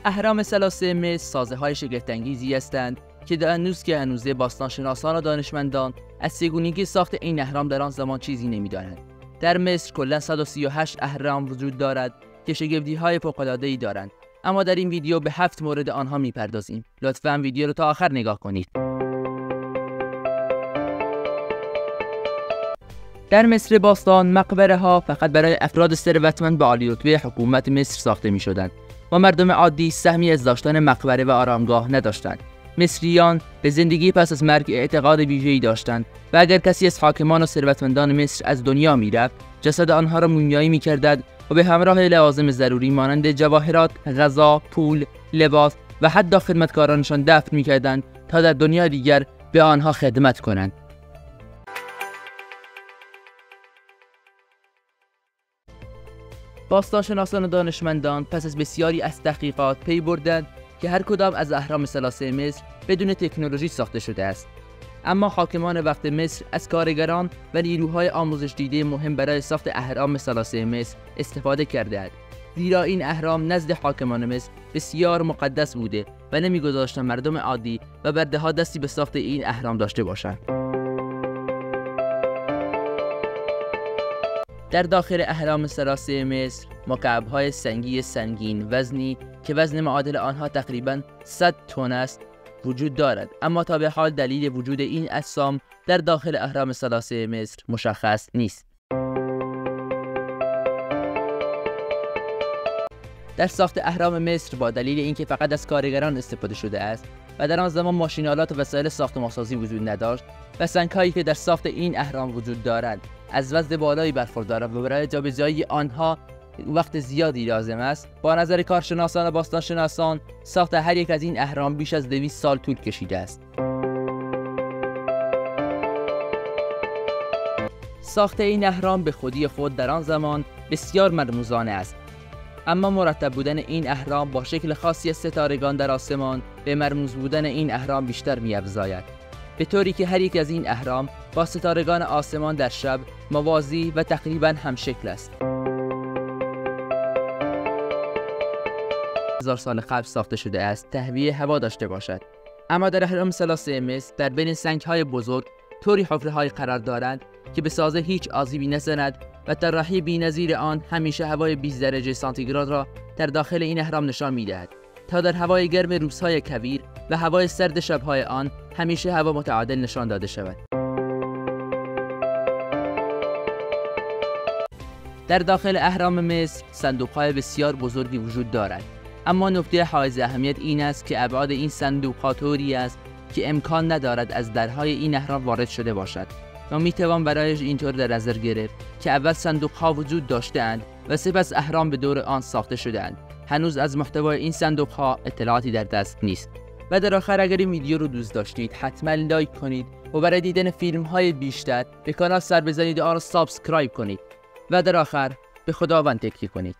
اهرام ثلاثه مصر سازه‌های شگفت‌انگیزی هستند که هنوز باستانشناسان و دانشمندان از سه‌گونگی ساخت این اهرام در آن زمان چیزی نمی‌دانند. در مصر کلاً 138 اهرام وجود دارد که شگفتی‌های فوق‌العاده‌ای دارند، اما در این ویدیو به 7 مورد آنها می‌پردازیم. لطفاً ویدیو رو تا آخر نگاه کنید. در مصر باستان مقبره‌ها فقط برای افراد ثروتمند به عالی‌رتبه حکومت مصر ساخته می‌شدند و مردم عادی سهمی از داشتن مقبره و آرامگاه نداشتند. مصریان به زندگی پس از مرگ اعتقاد ویژه‌ای داشتند و اگر کسی از حاکمان و ثروتمندان مصر از دنیا می‌رفت، جسد آنها را مومیایی می‌کردند و به همراه لوازم ضروری مانند جواهرات، غذا، پول، لباس و حتی خدمتکارانشان دفن می‌کردند تا در دنیا دیگر به آنها خدمت کنند. باستانشناسان و دانشمندان پس از بسیاری از تحقیقات پی بردند که هر کدام از اهرام ثلاثه مصر بدون تکنولوژی ساخته شده است. اما حاکمان وقت مصر از کارگران و نیروهای آموزش دیده مهم برای ساخت اهرام ثلاثه مصر استفاده کردند، زیرا این اهرام نزد حاکمان مصر بسیار مقدس بوده و نمی‌گذاشتند مردم عادی و برده‌ها دستی به ساخت این اهرام داشته باشند. در داخل اهرام ثلاثه مصر مکعب‌های سنگی سنگین وزنی که وزن معادل آنها تقریباً 100 تن است وجود دارد، اما تا به حال دلیل وجود این اجسام در داخل اهرام ثلاثه مصر مشخص نیست. در ساخت اهرام مصر با دلیل اینکه فقط از کارگران استفاده شده است و در آن زمان ماشین‌آلات و وسایل ساختمان‌سازی وجود نداشت و سنگ‌هایی که در ساخت این اهرام وجود دارند از وزن بالایی برخوردارند و برای جابجایی آنها وقت زیادی لازم است، با نظر کارشناسان و باستانشناسان ساخت هر یک از این اهرام بیش از 200 سال طول کشیده است. ساخت این اهرام به خودی خود در آن زمان بسیار مرموزانه است، اما مرتب بودن این اهرام با شکل خاصی از ستارگان در آسمان به مرموز بودن این اهرام بیشتر می‌افزاید، به طوری که هر یک از این اهرام با ستارگان آسمان در شب موازی و تقریباً همشکل است. 1000 سال قبل ساخته شده است تهویه هوا داشته باشد، اما در اهرام ثلاثه مصر در بین سنگ‌های بزرگ طوری حفره‌های قرار دارند که به سازه هیچ آسیبی نزند و طراحی بی‌نظیر آن همیشه هوای 20 درجه سانتیگراد را در داخل این اهرام نشان می‌دهد تا در هوای گرم روزهای کویر و هوای سرد شب‌های آن همیشه هوا متعادل نشان داده شود. در داخل اهرام مصر صندوق‌های بسیار بزرگی وجود دارد، اما نکته حائز اهمیت این است که ابعاد این صندوق‌ها طوری است که امکان ندارد از درهای این اهرام وارد شده باشد و میتوان برایش اینطور در نظر گرفت که اول صندوق‌ها وجود داشته‌اند و سپس اهرام به دور آن ساخته شده‌اند. هنوز از محتوای این صندوق‌ها اطلاعاتی در دست نیست. و در آخر اگر این ویدیو رو دوست داشتید حتما لایک کنید و برای دیدن فیلم‌های بیشتر به کانال سر بزنید و آن را سابسکرایب کنید و در آخر به خداوند تکیه کنید.